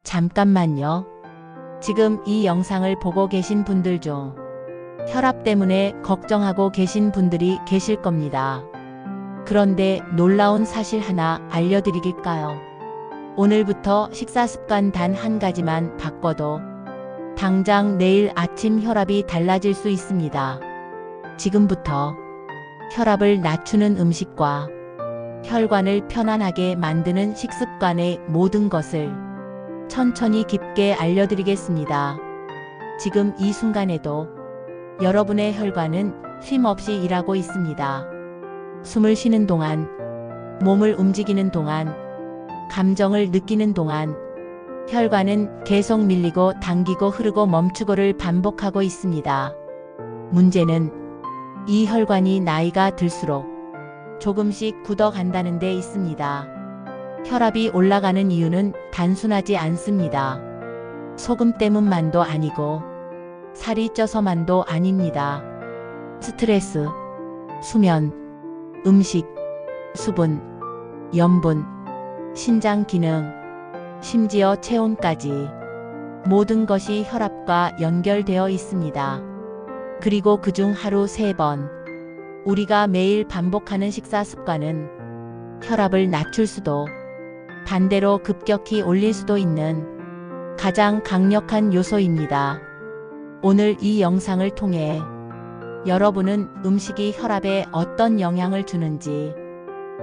잠깐만요. 지금 이 영상을 보고 계신 분들 중 혈압 때문에 걱정하고 계신 분들이 계실 겁니다. 그런데 놀라운 사실 하나 알려드릴까요? 오늘부터 식사 습관 단 한 가지만 바꿔도 당장 내일 아침 혈압이 달라질 수 있습니다. 지금부터 혈압을 낮추는 음식과 혈관을 편안하게 만드는 식습관의 모든 것을 천천히 깊게 알려드리겠습니다. 지금 이 순간에도 여러분의 혈관은 쉼 없이 일하고 있습니다. 숨을 쉬는 동안, 몸을 움직이는 동안, 감정을 느끼는 동안 혈관은 계속 밀리고 당기고 흐르고 멈추고를 반복하고 있습니다. 문제는 이 혈관이 나이가 들수록 조금씩 굳어간다는 데 있습니다. 혈압이 올라가는 이유는 단순하지 않습니다. 소금 때문만도 아니고 살이 쪄서만도 아닙니다. 스트레스, 수면, 음식, 수분, 염분, 신장 기능, 심지어 체온까지 모든 것이 혈압과 연결되어 있습니다. 그리고 그중 하루 3번 우리가 매일 반복하는 식사 습관은 혈압을 낮출 수도 반대로 급격히 올릴 수도 있는 가장 강력한 요소입니다. 오늘 이 영상을 통해 여러분은 음식이 혈압에 어떤 영향을 주는지,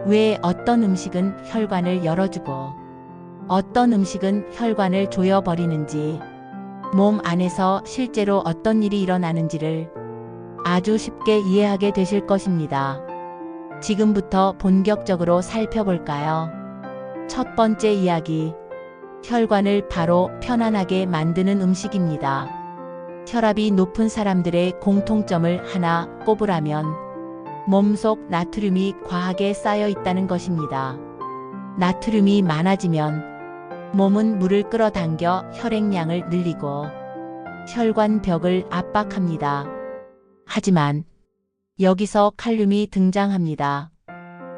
왜 어떤 음식은 혈관을 열어주고 어떤 음식은 혈관을 조여버리는지, 몸 안에서 실제로 어떤 일이 일어나는지를 아주 쉽게 이해하게 되실 것입니다. 지금부터 본격적으로 살펴볼까요? 첫 번째 이야기, 혈관을 바로 편안하게 만드는 음식입니다. 혈압이 높은 사람들의 공통점을 하나 꼽으라면 몸속 나트륨이 과하게 쌓여 있다는 것입니다. 나트륨이 많아지면 몸은 물을 끌어당겨 혈액량을 늘리고 혈관벽을 압박합니다. 하지만 여기서 칼륨이 등장합니다.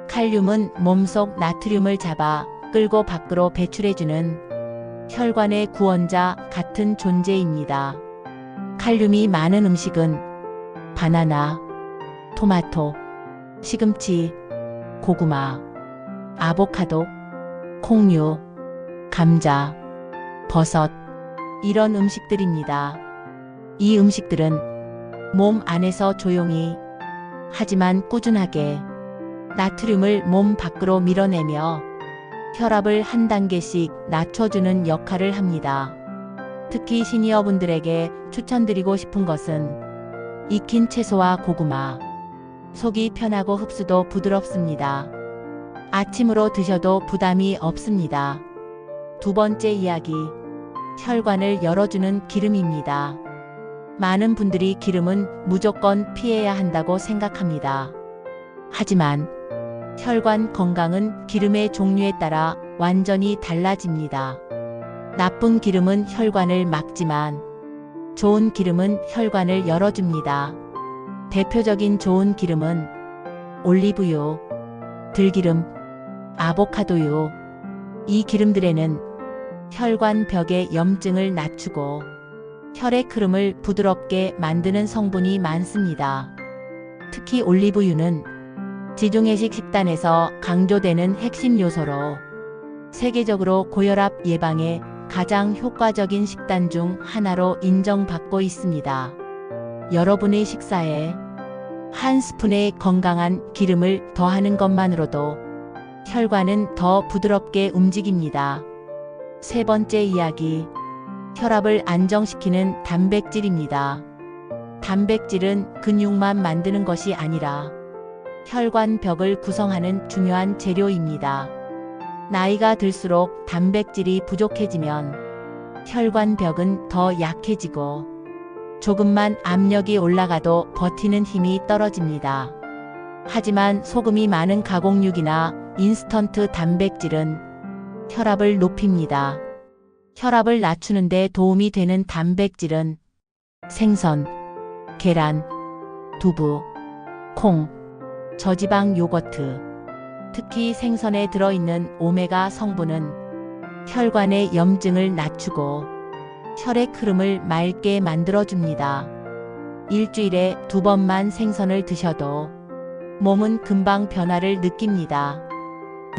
칼륨은 몸속 나트륨을 잡아 끌고 밖으로 배출해주는 혈관의 구원자 같은 존재입니다. 칼륨이 많은 음식은 바나나, 토마토, 시금치, 고구마, 아보카도, 콩류, 감자, 버섯, 이런 음식들입니다. 이 음식들은 몸 안에서 조용히 하지만 꾸준하게 나트륨을 몸 밖으로 밀어내며 혈압을 한 단계씩 낮춰주는 역할을 합니다. 특히 시니어분들에게 추천드리고 싶은 것은 익힌 채소와 고구마, 속이 편하고 흡수도 부드럽습니다. 아침으로 드셔도 부담이 없습니다. 두 번째 이야기, 혈관을 열어주는 기름입니다. 많은 분들이 기름은 무조건 피해야 한다고 생각합니다. 하지만 혈관 건강은 기름의 종류에 따라 완전히 달라집니다. 나쁜 기름은 혈관을 막지만 좋은 기름은 혈관을 열어줍니다. 대표적인 좋은 기름은 올리브유, 들기름, 아보카도유. 이 기름들에는 혈관 벽의 염증을 낮추고 혈액 흐름을 부드럽게 만드는 성분이 많습니다. 특히 올리브유는 지중해식 식단에서 강조되는 핵심 요소로 세계적으로 고혈압 예방에 가장 효과적인 식단 중 하나로 인정받고 있습니다. 여러분의 식사에 한 스푼의 건강한 기름을 더하는 것만으로도 혈관은 더 부드럽게 움직입니다. 세 번째 이야기, 혈압을 안정시키는 단백질입니다. 단백질은 근육만 만드는 것이 아니라 혈관 벽을 구성하는 중요한 재료입니다. 나이가 들수록 단백질이 부족해지면 혈관 벽은 더 약해지고 조금만 압력이 올라가도 버티는 힘이 떨어집니다. 하지만 소금이 많은 가공육이나 인스턴트 단백질은 혈압을 높입니다. 혈압을 낮추는 데 도움이 되는 단백질은 생선, 계란, 두부, 콩, 저지방 요거트, 특히 생선에 들어있는 오메가 성분은 혈관의 염증을 낮추고 혈의 흐름을 맑게 만들어줍니다. 일주일에 2번만 생선을 드셔도 몸은 금방 변화를 느낍니다.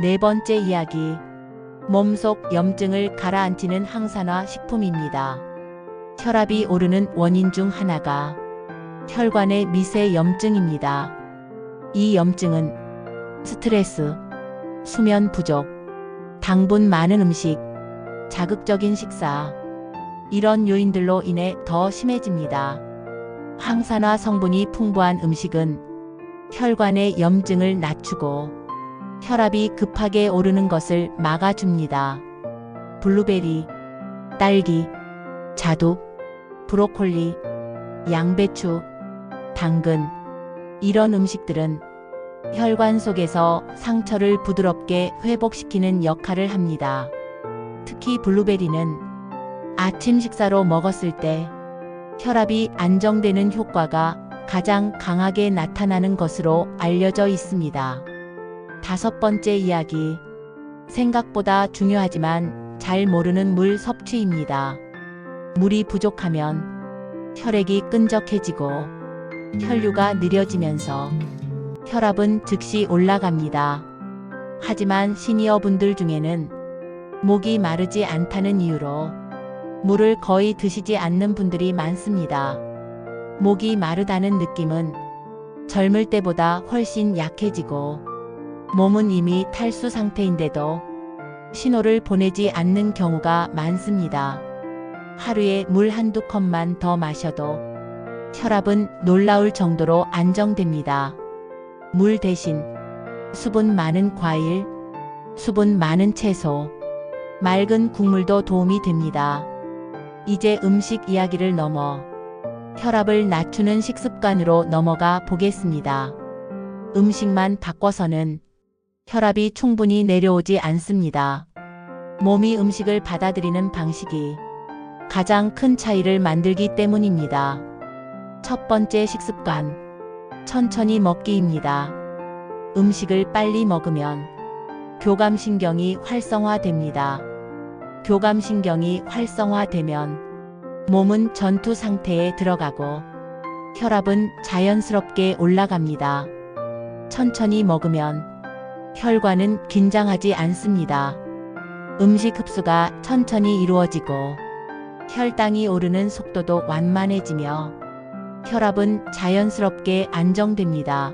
네 번째 이야기, 몸속 염증을 가라앉히는 항산화 식품입니다. 혈압이 오르는 원인 중 하나가 혈관의 미세 염증입니다. 이 염증은 스트레스, 수면 부족, 당분 많은 음식, 자극적인 식사, 이런 요인들로 인해 더 심해집니다. 항산화 성분이 풍부한 음식은 혈관의 염증을 낮추고 혈압이 급하게 오르는 것을 막아줍니다. 블루베리, 딸기, 자두, 브로콜리, 양배추, 당근, 이런 음식들은 혈관 속에서 상처를 부드럽게 회복시키는 역할을 합니다. 특히 블루베리는 아침 식사로 먹었을 때 혈압이 안정되는 효과가 가장 강하게 나타나는 것으로 알려져 있습니다. 다섯 번째 이야기, 생각보다 중요하지만 잘 모르는 물 섭취입니다. 물이 부족하면 혈액이 끈적해지고 혈류가 느려지면서 혈압은 즉시 올라갑니다. 하지만 시니어 분들 중에는 목이 마르지 않다는 이유로 물을 거의 드시지 않는 분들이 많습니다. 목이 마르다는 느낌은 젊을 때보다 훨씬 약해지고 몸은 이미 탈수 상태인데도 신호를 보내지 않는 경우가 많습니다. 하루에 물 한두 컵만 더 마셔도 혈압은 놀라울 정도로 안정됩니다. 물 대신 수분 많은 과일, 수분 많은 채소, 맑은 국물도 도움이 됩니다. 이제 음식 이야기를 넘어 혈압을 낮추는 식습관으로 넘어가 보겠습니다. 음식만 바꿔서는 혈압이 충분히 내려오지 않습니다. 몸이 음식을 받아들이는 방식이 가장 큰 차이를 만들기 때문입니다. 첫 번째 식습관, 천천히 먹기입니다. 음식을 빨리 먹으면 교감신경이 활성화됩니다. 교감신경이 활성화되면 몸은 전투 상태에 들어가고 혈압은 자연스럽게 올라갑니다. 천천히 먹으면 혈관은 긴장하지 않습니다. 음식 흡수가 천천히 이루어지고 혈당이 오르는 속도도 완만해지며 혈압은 자연스럽게 안정됩니다.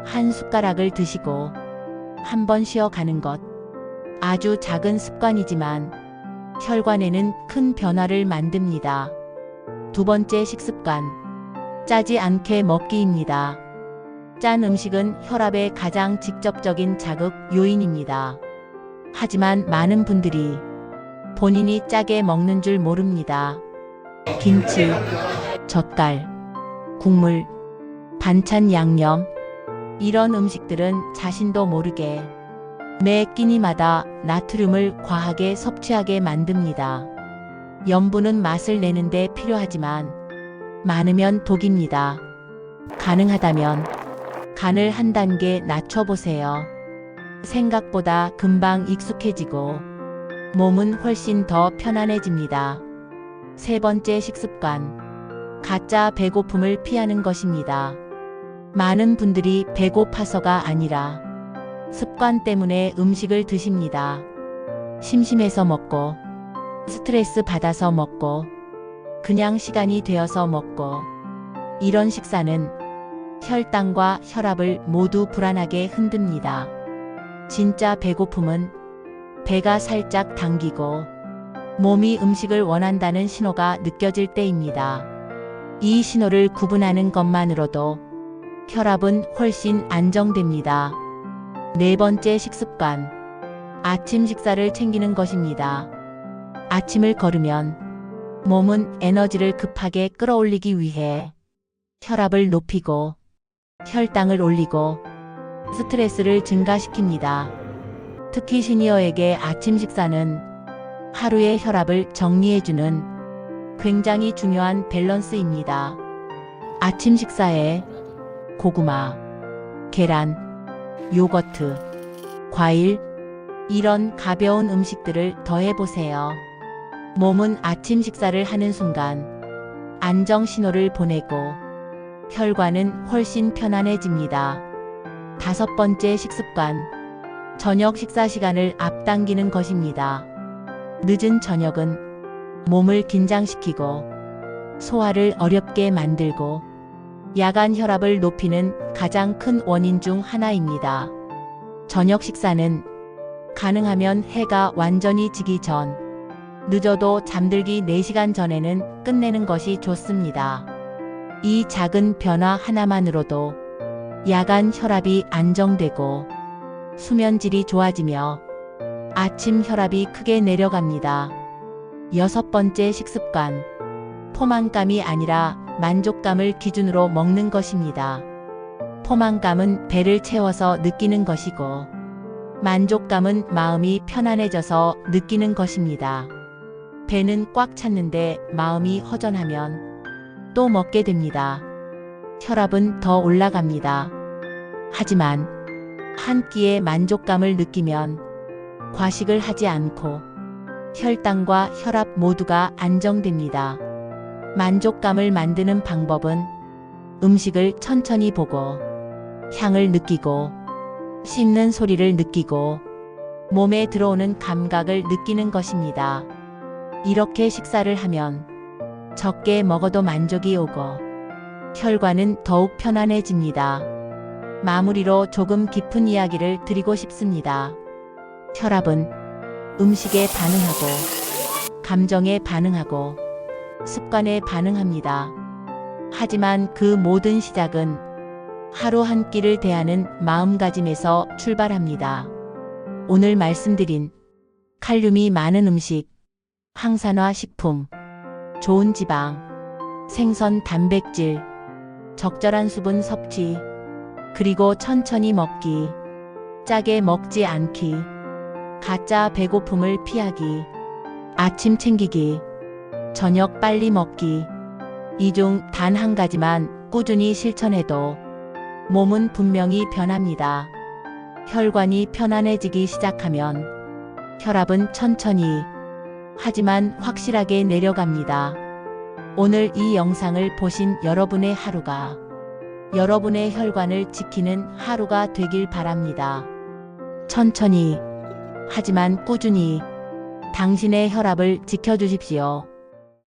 한 숟가락을 드시고 한 번 쉬어가는 것, 아주 작은 습관이지만 혈관에는 큰 변화를 만듭니다. 두 번째 식습관, 짜지 않게 먹기입니다. 짠 음식은 혈압의 가장 직접적인 자극 요인입니다. 하지만 많은 분들이 본인이 짜게 먹는 줄 모릅니다. 김치, 젓갈, 국물, 반찬 양념, 이런 음식들은 자신도 모르게 매 끼니마다 나트륨을 과하게 섭취하게 만듭니다. 염분은 맛을 내는데 필요하지만 많으면 독입니다. 가능하다면 간을 한 단계 낮춰보세요. 생각보다 금방 익숙해지고 몸은 훨씬 더 편안해집니다. 세 번째 식습관, 가짜 배고픔을 피하는 것입니다. 많은 분들이 배고파서가 아니라 습관 때문에 음식을 드십니다. 심심해서 먹고, 스트레스 받아서 먹고, 그냥 시간이 되어서 먹고, 이런 식사는 혈당과 혈압을 모두 불안하게 흔듭니다. 진짜 배고픔은 배가 살짝 당기고 몸이 음식을 원한다는 신호가 느껴질 때입니다. 이 신호를 구분하는 것만으로도 혈압은 훨씬 안정됩니다. 네 번째 식습관, 아침 식사를 챙기는 것입니다. 아침을 거르면 몸은 에너지를 급하게 끌어올리기 위해 혈압을 높이고 혈당을 올리고 스트레스를 증가시킵니다. 특히 시니어에게 아침 식사는 하루의 혈압을 정리해주는 굉장히 중요한 밸런스입니다. 아침 식사에 고구마, 계란, 요거트, 과일, 이런 가벼운 음식들을 더해보세요. 몸은 아침 식사를 하는 순간 안정 신호를 보내고 혈관은 훨씬 편안해집니다. 5번째 식습관. 저녁 식사 시간을 앞당기는 것입니다. 늦은 저녁은 몸을 긴장시키고 소화를 어렵게 만들고 야간 혈압을 높이는 가장 큰 원인 중 하나입니다. 저녁 식사는 가능하면 해가 완전히 지기 전, 늦어도 잠들기 4시간 전에는 끝내는 것이 좋습니다. 이 작은 변화 하나만으로도 야간 혈압이 안정되고 수면질이 좋아지며 아침 혈압이 크게 내려갑니다. 6번째 식습관. 포만감이 아니라 만족감을 기준으로 먹는 것입니다. 포만감은 배를 채워서 느끼는 것이고 만족감은 마음이 편안해져서 느끼는 것입니다. 배는 꽉 찼는데 마음이 허전하면 또 먹게 됩니다. 혈압은 더 올라갑니다. 하지만 한 끼의 만족감을 느끼면 과식을 하지 않고 혈당과 혈압 모두가 안정됩니다. 만족감을 만드는 방법은 음식을 천천히 보고 향을 느끼고 씹는 소리를 느끼고 몸에 들어오는 감각을 느끼는 것입니다. 이렇게 식사를 하면 적게 먹어도 만족이 오고 혈관은 더욱 편안해집니다. 마무리로 조금 깊은 이야기를 드리고 싶습니다. 혈압은 음식에 반응하고 감정에 반응하고 습관에 반응합니다. 하지만 그 모든 시작은 하루 한 끼를 대하는 마음가짐에서 출발합니다. 오늘 말씀드린 칼륨이 많은 음식, 항산화 식품, 좋은 지방, 생선 단백질, 적절한 수분 섭취, 그리고 천천히 먹기, 짜게 먹지 않기, 가짜 배고픔을 피하기, 아침 챙기기, 저녁 빨리 먹기, 이 중 단 한 가지만 꾸준히 실천해도 몸은 분명히 변합니다. 혈관이 편안해지기 시작하면 혈압은 천천히 하지만 확실하게 내려갑니다. 오늘 이 영상을 보신 여러분의 하루가 여러분의 혈관을 지키는 하루가 되길 바랍니다. 천천히 하지만 꾸준히 당신의 혈압을 지켜주십시오.